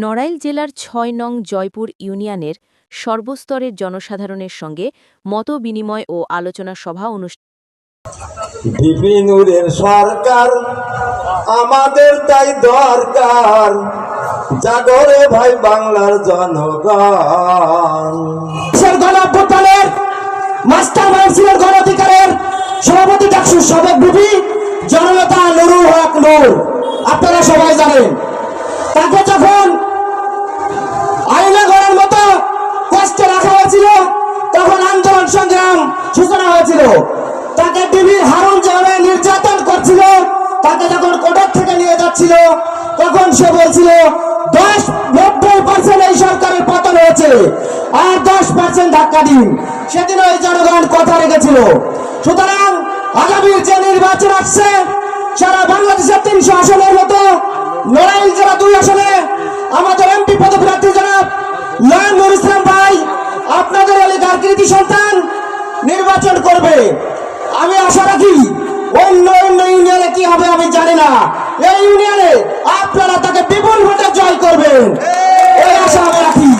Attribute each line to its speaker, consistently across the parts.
Speaker 1: নড়াইল জেলার ৬ নং জয়পুর ইউনিয়নের সর্বস্তরের জনসাধারণের সঙ্গে মতবিনিময় ও আলোচনা সভা অনুষ্ঠিত।
Speaker 2: বিপিনুরের সরকার আমাদের তাই দরকার, জাগরে ভাই বাংলার জনগণ।
Speaker 3: গণঅভ্যুত্থানের মাস্টার মাইন্ড ছিলেন গণঅধিকারের সভাপতি ডাকসুর সাবেক বিপি জননেতা নুরুল হক নূর। আপনারা সবাই জানেন তাকে যখন আইনা করার মতো কষ্টে রাখা হয়েছিল তখন আন্দোলন সংগ্রাম সূচনা হয়েছিল। তাকে টিভির হারুন জাহানে নির্যাতন করছিল। তাকে যখন কোর্ট থেকে নিয়ে যাচ্ছিল তখন সে বলছিল 90% এই সরকারের পতন হয়েছে আর 10% ধাক্কা দিন। সেদিন ওই জনগণ কথা রেখেছিল। সুতরাং আগামী যে নির্বাচন আসছে সারা বাংলাদেশের 300 আসনের মতো নড়াইল জেলা 2 আসনে আমাদের এমপি পদপ্রার্থী জনাব নয়ন নুর ইসলাম ভাই আপনাদের এলাকার কৃতি সন্তান নির্বাচন করবে। আমি আশা রাখি অন্য অন্য ইউনিয়নে কি হবে আমি জানি না, এই ইউনিয়নে আপনারা তাকে বিপুল ভোটে জয় করবেন এই আশা আমি রাখি।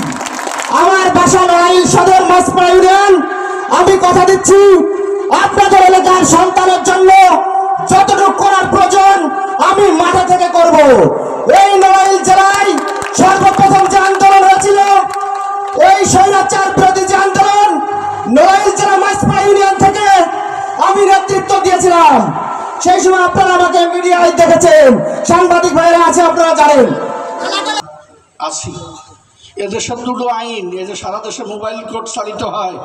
Speaker 3: আমার বাসা নড়াইল সদর মাসপাড়া ইউনিয়ন। আমি কথা দিচ্ছি আপনাদের এলাকার সন্তানের জন্য যতটুকু করার প্রয়োজন আমি মাথা থেকে করব। এই নড়াইল জেলায় সর্বপ্রথম যে আন্দোলন হয়েছিল এই স্বৈরাচার বিরোধী যে আন্দোলন নড়াইল জেলা মাসপাড়া ইউনিয়ন থেকে আমি নেতৃত্ব দিয়েছিলাম। সেই সময় আপনারা আমাকে মিডিয়ায় দেখেছেন, সাংবাদিক ভাইরা আছে আপনারা জানেন।
Speaker 4: এদেশের দুটো আইন, এই যে সারা দেশে মোবাইল কোর্ট চালিত হয়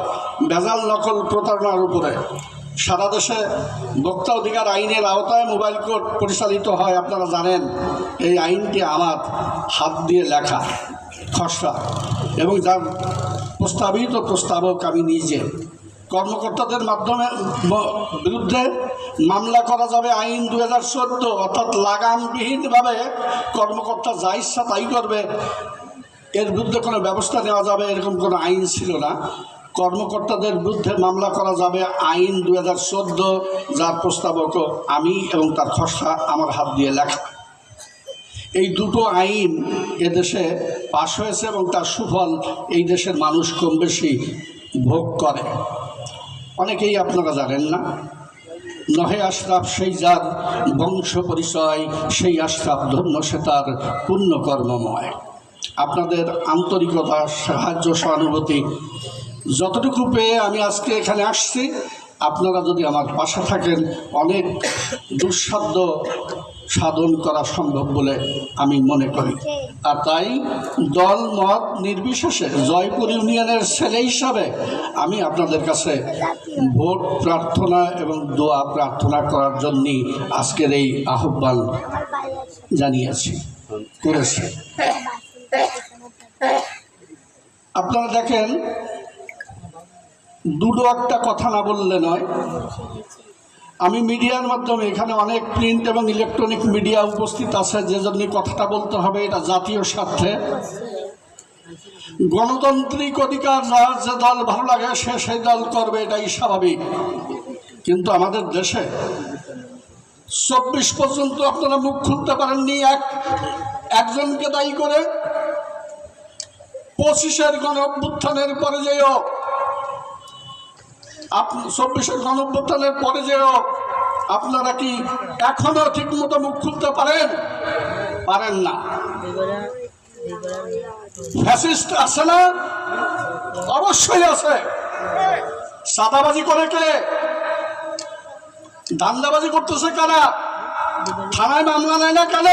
Speaker 4: ভেজাল নকল প্রতারণার উপরে, সারা দেশে ভোক্তা অধিকার আইনের আওতায় মোবাইল কোর্ট পরিচালিত হয় আপনারা জানেন। এই আইনটি আমার হাত দিয়ে লেখা খসড়া এবং যার প্রস্তাবিত প্রস্তাবক আমি নিজে। কর্মকর্তাদের মাধ্যমে বিরুদ্ধে মামলা করা যাবে আইন 2014, অর্থাৎ লাগামবিহীনভাবে কর্মকর্তা যা ইচ্ছা তাই করবে, এর বিরুদ্ধে কোনো ব্যবস্থা নেওয়া যাবে এরকম কোনো আইন ছিল না। কর্মকর্তাদের বিরুদ্ধে মামলা করা যাবে আইন 2014, যার প্রস্তাবক আমি এবং তার খসড়া আমার হাত দিয়ে লেখা। এই দুটো আইন এদেশে পাশ হয়েছে এবং তার সুফল এই দেশের মানুষ কম বেশি ভোগ করে। অনেকেই আপনারা জানেন না, নহে আশরাফ সেই যার বংশ পরিচয়, সেই আশরাফ ধন্য সে তার পুণ্যকর্মময়। আপনাদের আন্তরিকতা, সাহায্য, সহানুভূতি যতটুকু পেয়ে আমি আজকে এখানে আসছি, আপনারা যদি আমার পাশে থাকেন অনেক দুঃসাধ্য সাধন করা সম্ভব বলে আমি মনে করি। আর তাই দল মত নির্বিশেষে জয়পুর ইউনিয়নের ছেলে হিসাবে আমি আপনাদের কাছে ভোট প্রার্থনা এবং দোয়া প্রার্থনা করার জন্যই আজকের এই আহ্বান জানিয়েছি করেছি। আপনারা দেখেন, দুটো একটা কথা না বললে নয়। আমি মিডিয়ার মাধ্যমে, এখানে অনেক প্রিন্ট এবং ইলেকট্রনিক মিডিয়া উপস্থিত আছে, যে জন্য কথাটা বলতে হবে, এটা জাতীয় স্বার্থে। গণতান্ত্রিক অধিকার যার যে দল ভালো লাগে সে সেই দল করবে, এটাই স্বাভাবিক। কিন্তু আমাদের দেশে 24 পর্যন্ত আপনারা মুখ খুলতে পারেননি একজনকে দায়ী করে। 25-এর গণঅভ্যুত্থানের পরে যেও, 24-এর গণঅভ্যুত্থানের পরে যেও আপনারা কি এখনো ঠিক মতো মুখ খুলতে পারেন না? ফ্যাসিস্ট আছে না? অবশ্যই আছে। সাদাবাজি করে কে? ধান্দাবাজি করতেছে কারা? থানায় মামলা নেয় না কেন?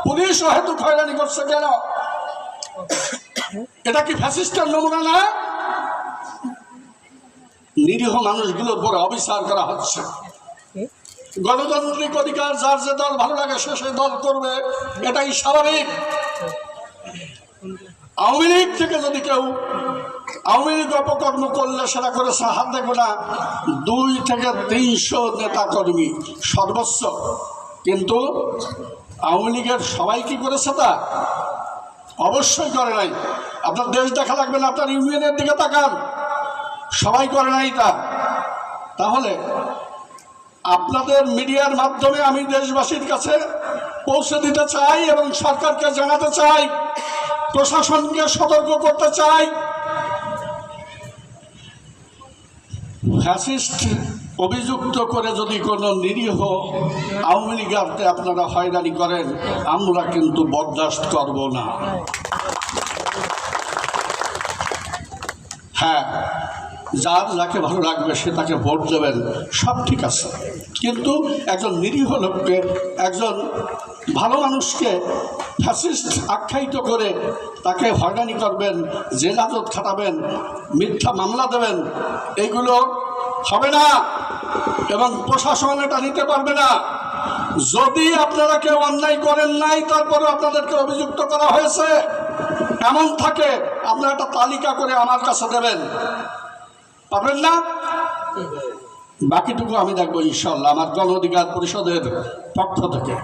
Speaker 4: পুলিশ অহেতুক হয়রানি করছে কেন? এটা কি ফ্যাসিস্টের নমুনা না? নিরীহ মানুষগুলোর উপরে অবিচার করা হচ্ছে। গণতান্ত্রিক অধিকার যার যে দল ভালো লাগে সে সেই দল করবে, এটাই স্বাভাবিক। আওয়ামী লীগ থেকে যদি কেউ আওয়ামী লীগ অপকর্ম করলে সেটা করেছে হাত দেখো না 2 থেকে 300 নেতা কর্মী সর্বোচ্চ। কিন্তু আওয়ামী লীগের সবাই কি করেছে তা? অবশ্যই করে নাই। আপনার দেশ দেখা লাগবে না, আপনার ইউনিয়নের দিকে তাকান, সবাই করে নাই তা। তাহলে আপনাদের মিডিয়ার মাধ্যমে আমি দেশবাসীর কাছে পৌঁছে দিতে চাই এবং সরকারকে জানাতে চাই, প্রশাসনকে সতর্ক করতে চাই, ফ্যাসিস্ট অভিযুক্ত করে যদি কোনো নিরীহ আওয়ামী লীগারকে আপনারা হয়রানি করেন, আমরা কিন্তু বরদাস্ত করব না। হ্যাঁ, যাকে ভালো লাগবে সে তাকে ভোট দেবেন, সব ঠিক আছে, কিন্তু একজন নিরীহ লোককে, একজন ভালো মানুষকে ফ্যাসিস্ট আখ্যায়িত করে তাকে হয়রানি করবেন, জেলহাজত খাটাবেন, মিথ্যা মামলা দেবেন, এগুলো হবে না এবং প্রশাসন এটা নিতে পারবে না। যদি আপনারা কেউ অন্যায় করেন নাই, তারপরে আপনাদেরকে অভিযুক্ত করা হয়েছে এমন থাকে, আপনারা একটা তালিকা করে আমার কাছে দেবেন, পাবেন না? বাকিটুকু আমি দেখবো ইনশাল্লাহ আমার গণ অধিকার পরিষদের পক্ষ থেকে।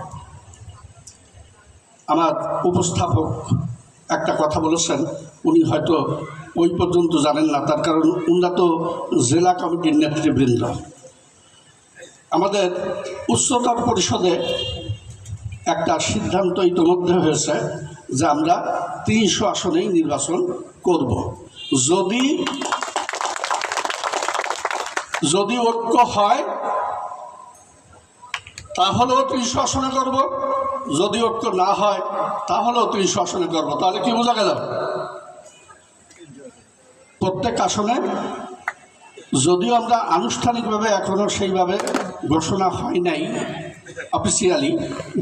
Speaker 4: আমার উপস্থাপক একটা কথা বলেছেন, উনি হয়তো ওই পর্যন্ত জানেন না, তার কারণ উনারা তো জেলা কমিটির নেতৃবৃন্দ। আমাদের উচ্চতর পরিষদে একটা সিদ্ধান্ত ইতিমধ্যে হয়েছে যে আমরা 300 আসনেই নির্বাচন করব। যদি ঐক্য হয় তাহলেও 300 আসনে করব, যদি ঐক্য না হয় তাহলেও 300 আসনে করব। তাহলে কি বোঝা গেল? প্রত্যেক আসনে, যদিও আমরা আনুষ্ঠানিকভাবে এখনও সেইভাবে ঘোষণা হয় নাই অফিসিয়ালি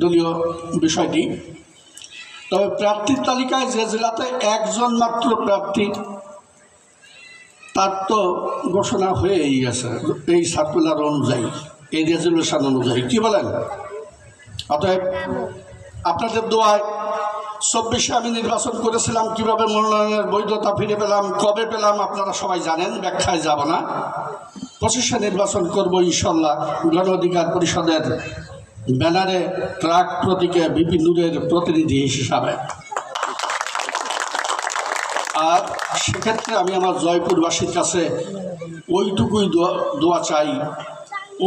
Speaker 4: দলীয় বিষয়টি, তবে প্রার্থীর তালিকায় যে জেলাতে একজন মাত্র প্রার্থী, তার তো ঘোষণা হয়েই গেছে এই সার্কুলার অনুযায়ী, এই রেজলিউশন অনুযায়ী। কি বলেন? অতএব আপনাদের দোয়ায় 24-এ আমি নির্বাচন করেছিলাম, কিভাবে মনোনয়নের বৈধতা ফিরে পেলাম, কবে পেলাম আপনারা সবাই জানেন, ব্যাখ্যায় যাব না। 25-এ নির্বাচন করব ইনশাল্লাহ গণ অধিকার পরিষদের ব্যানারে ট্রাক প্রতীকে বিপি নূরের প্রতিনিধি হিসাবে। আর সেক্ষেত্রে আমি আমার জয়পুরবাসীর কাছে ওইটুকুই দোয়া চাই,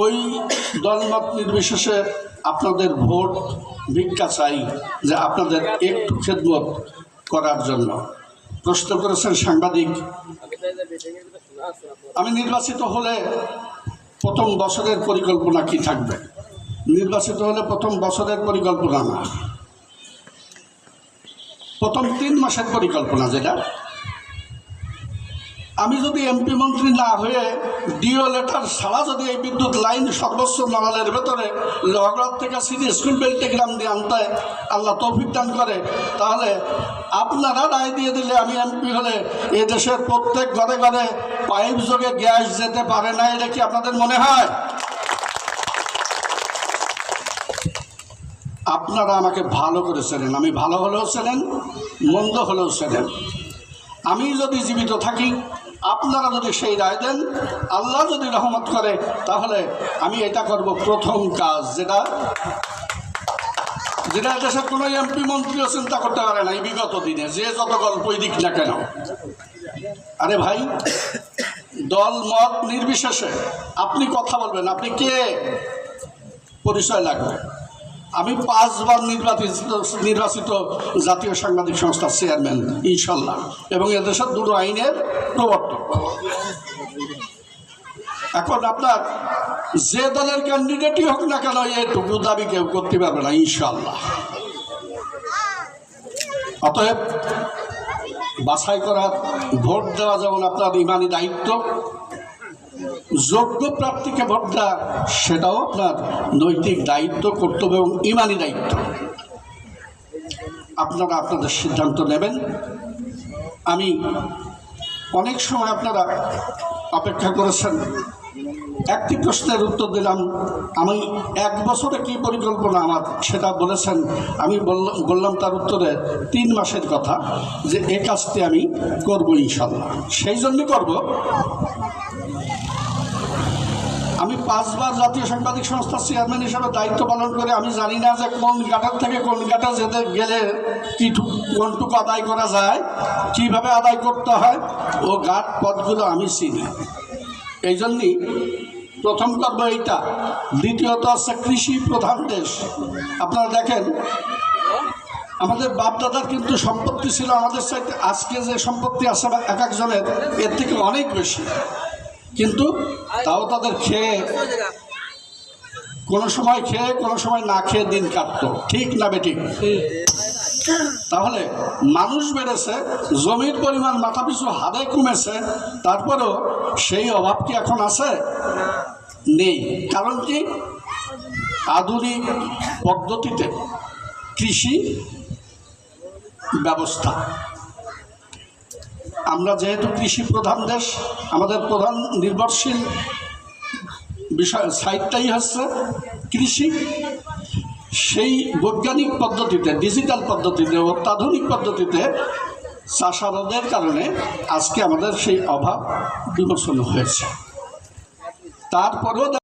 Speaker 4: ওই দলমত নির্বিশেষে আপনাদের ভোট ভিক্ষা চাই যে আপনাদের একটু খেদমত করার জন্য। প্রশ্ন করেছেন সাংবাদিক, আমি নির্বাচিত হলে প্রথম বছরের পরিকল্পনা কি থাকবে? নির্বাচিত হলে প্রথম বছরের পরিকল্পনা না, প্রথম 3 মাসের পরিকল্পনা। যেটা আমি যদি এমপি মন্ত্রী না হয়ে ডিও লেটার ছাড়া যদি এই বিদ্যুৎ লাইন সর্বোচ্চ নড়ালের ভেতরে লগড়ার থেকে সিটি স্কুল বেল্টেগ্রাম দিয়ে আনতে আল্লাহ তৌফিক দান করে, তাহলে আপনারা রায় দিয়ে দিলে আমি এমপি হলে এ দেশের প্রত্যেক ঘরে ঘরে পাইপ যোগে গ্যাস যেতে পারে না, এটা কি আপনাদের মনে হয়? আপনারা আমাকে ভালো করে চেনেন, আমি ভালো হলেও চেনেন, মন্দ হলেও চেনেন। আমি যদি জীবিত থাকি, আপনারা যদি সেই রায় দেন, আল্লাহ যদি রহমত করে, তাহলে আমি এটা করব প্রথম কাজ, যেটা দেশের কোনো এমপি মন্ত্রীও চিন্তা করতে পারে না এই বিগত দিনে, যে যত গল্পই দিক না কেন। আরে ভাই, দল মত নির্বিশেষে আপনি কথা বলবেন, আপনি কে, পরিচয় লাগবে। আমি 5 বার নির্বাচিত জাতীয় সাংবাদিক সংস্থার চেয়ারম্যান ইনশাল্লাহ, এবং এদেশের 2 আইনের প্রবর্তক। এখন আপনার যে দলের ক্যান্ডিডেটই হোক না কেন, এটুকু দাবি কেউ করতে পারবে না ইনশাল্লাহ। অতএব বাছাই করার, ভোট দেওয়া যেমন আপনার ইমানি দায়িত্ব, যোগ্য প্রার্থীকে ভোট দেওয়া সেটাও আপনার নৈতিক দায়িত্ব, কর্তব্য এবং ইমানি দায়িত্ব। আপনারা আপনাদের সিদ্ধান্ত নেবেন। আমি অনেক সময় আপনারা অপেক্ষা করেছেন, একটি প্রশ্নের উত্তর দিলাম, আমি 1 বছরে কী পরিকল্পনা আমার সেটা বলেছেন, আমি বললাম তার উত্তরে 3 মাসের কথা, যে এই কাজটি আমি করব ইনশাল্লাহ। সেই জন্যই করব। আমি 5 বার জাতীয় সাংবাদিক সংস্থার চেয়ারম্যান হিসাবে দায়িত্ব পালন করে আমি জানি না যে কোন ঘাটার থেকে কোন ঘাটা যেতে গেলে কোনটুকু আদায় করা যায়, কিভাবে আদায় করতে হয়, ও ঘাট পথগুলো আমি চিনি। এই জন্যই প্রথম কর্ম এইটা। দ্বিতীয়ত আছে কৃষি প্রধান দেশ। আপনারা দেখেন আমাদের বাপদাদার কিন্তু সম্পত্তি ছিল আমাদের চাইতে আজকে যে সম্পত্তি আছে এক একজনের এর থেকে অনেক বেশি, কিন্তু তাও তাদের খেয়ে কোনো সময় খেয়ে কোনো সময় না খেয়ে দিন কাটতো, ঠিক না বেঠিক? তাহলে মানুষ বেড়েছে, জমির পরিমাণ মাথাপিছু হারে কমেছে, তারপরেও সেই অভাব কি এখন আছে? নেই। কারণ কি? আধুনিক পদ্ধতিতে কৃষি ব্যবস্থা। আমরা যেহেতু কৃষি প্রধান দেশ, আমাদের প্রধান নির্ভরশীল বিষয় সাইটটাই হচ্ছে কৃষি। সেই বৈজ্ঞানিক পদ্ধতিতে, ডিজিটাল পদ্ধতিতে, অত্যাধুনিক পদ্ধতিতে চাষাবাদের কারণে আজকে আমাদের সেই অভাব বিমোচন হয়েছে। তারপরেও